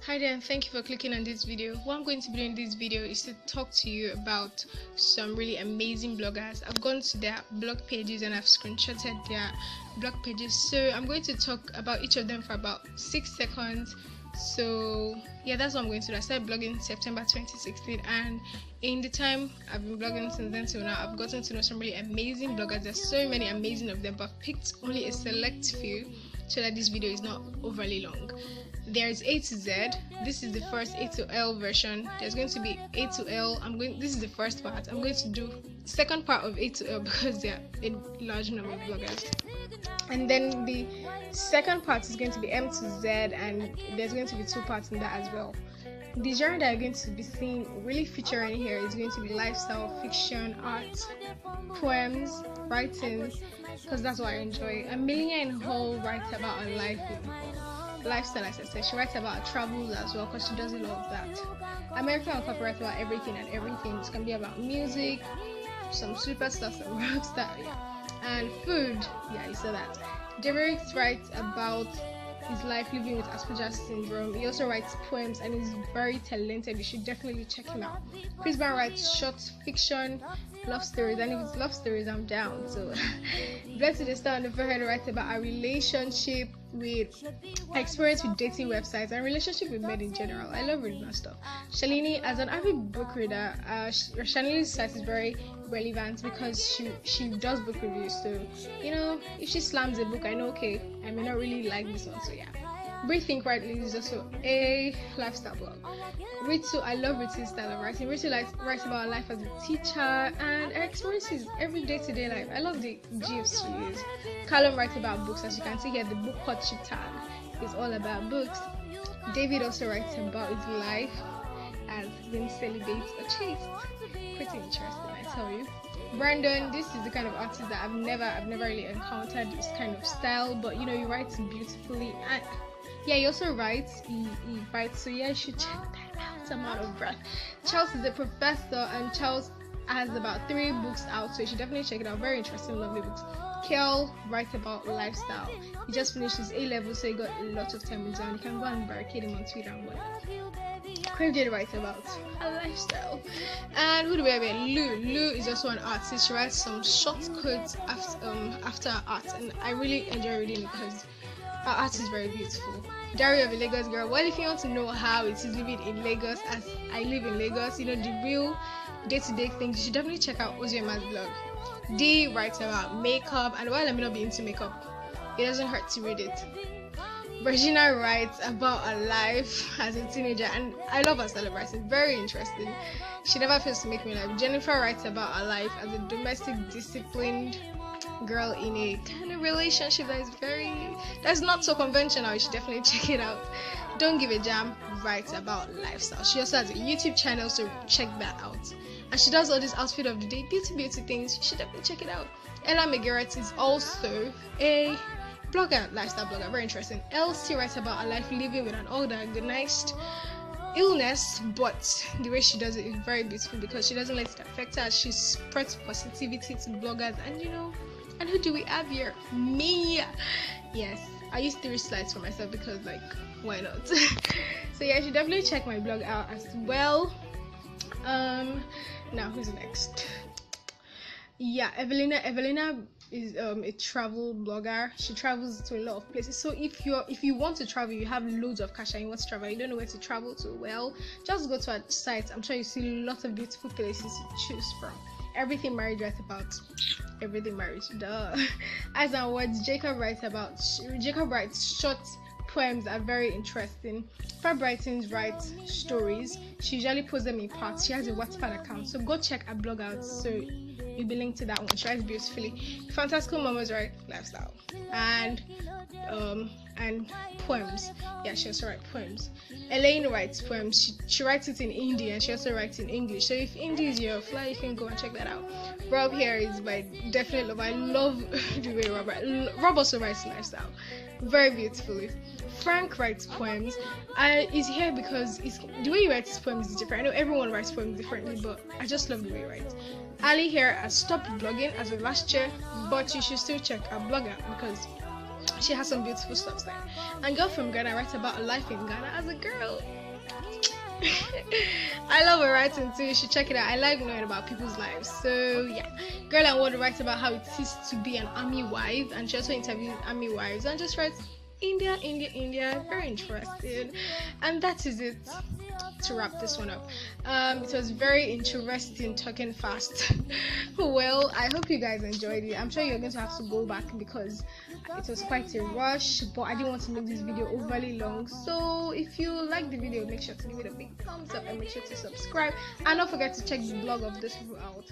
Hi there, and thank you for clicking on this video. What I'm going to be doing in this video is to talk to you about some really amazing bloggers. I've gone to their blog pages and I've screenshotted their blog pages, so I'm going to talk about each of them for about 6 seconds. So yeah, that's what I'm going to do. I started blogging in September 2016, and in the time I've been blogging since then till now, I've gotten to know some really amazing bloggers. There's so many amazing of them, but I've picked only a select few so that this video is not overly long. There's A to Z. This is the first A to L version. There's going to be A to L. This is the first part. I'm going to do the second part of A to L because there are a large number of bloggers. And then the second part is going to be M to Z, and there's going to be 2 parts in that as well. The genre that you're going to be seeing really featuring here is going to be lifestyle, fiction, art, poems, writing, because that's what I enjoy. Amelia in Hall writes about her life with lifestyle, as I said. She writes about travels as well because she does a lot of that. American Uncut writes about everything and everything. It can be about music, some super stuff, some rock stuff, yeah, and food. Yeah, you saw that. Derek writes about his life living with Asperger's syndrome. He also writes poems and he's very talented. You should definitely check him out. Chris Brown writes short fiction, love stories, and if it's love stories, I'm down. So Blessed the Star on the Forehead writes about a relationship with experience with dating websites and relationship with men in general. I love reading that stuff. Shalini, as an avid book reader, Shalini's site is very relevant because she does book reviews. So you know, if she slams a book, I know, okay, I may not really like this one. So yeah. Breathe Think Rightly is also a lifestyle blog. Ritu, I love Ritu's style of writing. Ritu writes about her life as a teacher and her experiences every day-to-day life. I love the GIFs she uses. Callum writes about books. As you can see here, the book courtship tag is all about books. David also writes about his life as being celibate or chaste. Pretty interesting, I tell you. Brandon, this is the kind of artist that I've never really encountered this kind of style, but you know, he writes beautifully. And yeah, he also writes, he writes, so yeah, you should check that out. I'm out of breath. Charles is a professor, and Charles has about 3 books out, so you should definitely check it out. Very interesting, lovely books. Kel writes about lifestyle. He just finished his A-level, so he got a lot of time with him. You can go and barricade him on Twitter and whatnot. Crave Jade writes about a lifestyle. And who do we have here? Lou is also an artist. She writes some short quotes after art, and I really enjoy reading it because her art is very beautiful. Diary of a Lagos Girl. Well, if you want to know how it is living in Lagos, as I live in Lagos, you know, the real day-to-day things, you should definitely check out Oziema's blog. D writes about makeup, and while I may not be into makeup, it doesn't hurt to read it. Regina writes about her life as a teenager, and I love her style of writing. Very interesting. She never fails to make me laugh. Jennifer writes about her life as a domestic, disciplined girl in a kind of relationship that's not so conventional. You should definitely check it out. Don't Give a Jam writes about lifestyle. She also has a YouTube channel, so check that out. And she does all these outfit of the day, beauty things. You should definitely check it out. Ella McGarrett is also a blogger, lifestyle blogger, very interesting. Elsie writes about her life living with an undiagnosed illness, but the way she does it is very beautiful because she doesn't let it affect her. She spreads positivity to bloggers, and you know, and who do we have here? Me. Yes, I use 3 slides for myself because, like, why not? So yeah, you should definitely check my blog out as well. Now who's next? Yeah, Evelina is a travel blogger. She travels to a lot of places. So if you want to travel, you have loads of cash and you want to travel, you don't know where to travel to, well, just go to her site. I'm sure you see lots of beautiful places to choose from. Everything Marriage writes about everything marriage. Duh. As and words, Jacob writes short poems that are very interesting. Fab Writings writes stories. She usually posts them in parts. She has a Wattpad account, so go check her blog out. So you'll be linked to that one. She writes beautifully. Fantastical Mamas write lifestyle and poems. Yeah, she also writes poems. Elaine writes poems. She writes it in Hindi and she also writes in English. So if Hindi is your fly, you can go and check that out. Rob here is my definite love. I love the way Rob also writes lifestyle very beautifully. Frank writes poems. He's here because the way he writes his poems is different. I know everyone writes poems differently, but I just love the way he writes. Ali here has stopped blogging as of last year, but you should still check our blog out because she has some beautiful stuff there. And Girl from Ghana writes about a life in Ghana as a girl. I love her writing too. You should check it out. I like knowing about people's lives. So yeah, Girl and World writes about how it is to be an army wife, and she also interviews army wives and just writes India. Very interesting. And that is it to wrap this one up. It was very interesting talking fast. Well, I hope you guys enjoyed it. I'm sure you're going to have to go back because it was quite a rush, but I didn't want to make this video overly long. So if you like the video, make sure to give it a big thumbs up and make sure to subscribe, and don't forget to check the blog of this video out.